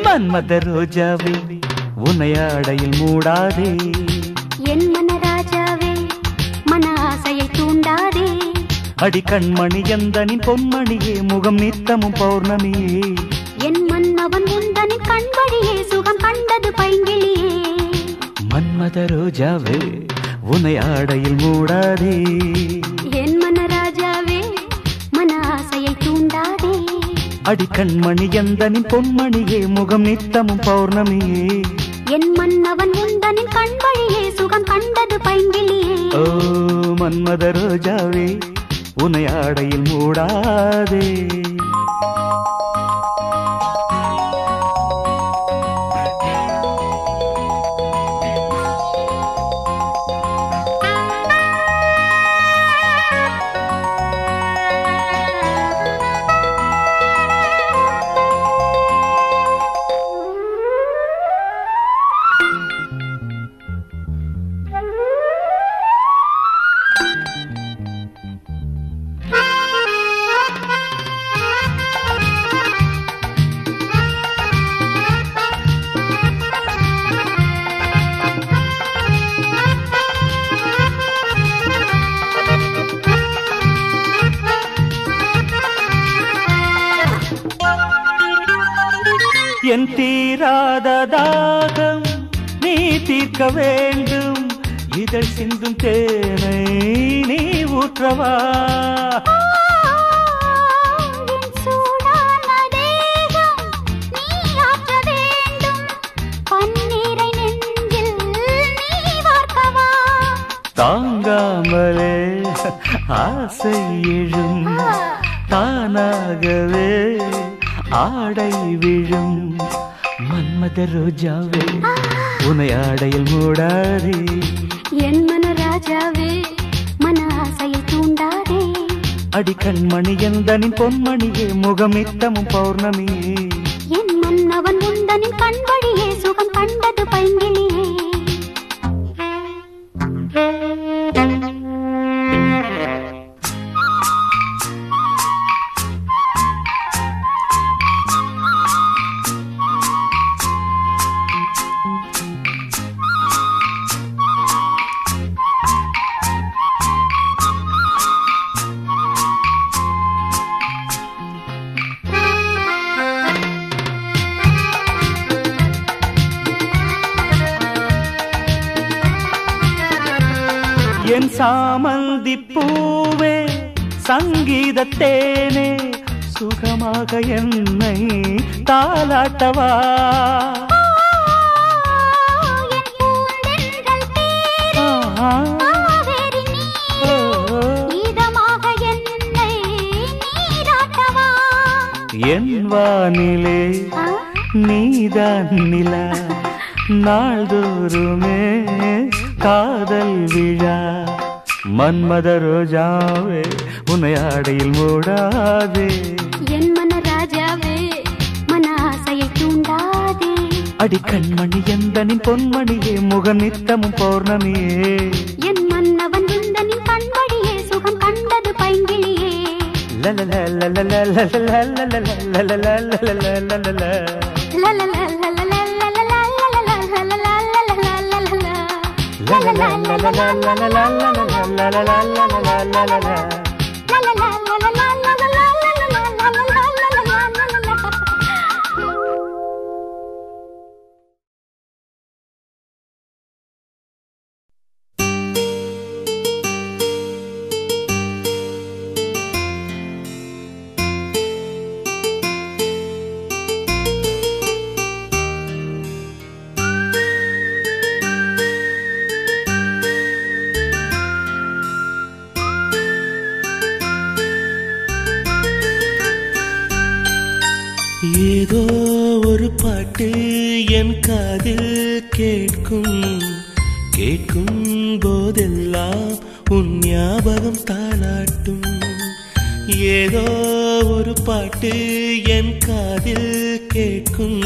மன்மத ரோஜாவே உனையாடையில் மூடாதே என் மனராஜாவே மன ஆசையை தூண்டாதே அடி கண்மணி எந்தனின் பொன்மணியே முகம் நித்தமும் பௌர்ணமியே என் மன்னவன் உந்தனின் கண்வழியே சுகம் கண்டது பைங்கிளியே மன்மத ரோஜாவே உனையாடையில் மூடாதே என் மனராஜாவே மன ஆசையை தூண்டாதே அடி கண்மணி எந்தனின் பொன்மணியே முகம் நித்தமும் பௌர்ணமியே என் மன்னவன் உந்தனின் கண்வழியே சுகம் கண்டது பைங்கிளியே ஓ மன்மத ரோஜாவே உனையாடையில் மூடாதே என் தீராத தாகம் நீ தீர்க்க வேண்டும் இதழ் சிந்தும் தேனை நீ ஊற்றவா தாங்காமலே ஆசை எழும் தானாகவே ஆடை விழும் மன்மத ரோஜாவே உனையாடையில் மூடாதே என் மனராஜாவே மன ஆசையை தூண்டாதே அடி கண்மணி எந்தனின் பொன்மணியே முகம் நித்தமும் பௌர்ணமியே என் மன்னவன் உந்தனின் கண்வழியே சுகம் கண்டது பைங்கிளியே என் சாமந்தி பூவே சங்கீதத்தேனே சுகமாக என்னை தாலாட்டவா என் வானிலே நீதான் நிலா நாள்தோறுமே காதல் விழா மன்மத ரோஜாவே உனையாடையில் மூடாதே என் மனராஜாவே மன ஆசையை தூண்டாதே அடி கண்மணி எந்தனின் பொன்மணியே முகம் நித்தமும் பௌர்ணமியே என் மன்னவன் உந்தனின் கண்வழியே சுகம் கண்டது பைங்கிளியே ஏதோ ஒரு பாட்டு என் காதில் கேட்கும் கேட்கும் போதெல்லாம் உன் ஞாபகம் தாளாட்டும் ஏதோ ஒரு பாட்டு என் காதில் கேட்கும்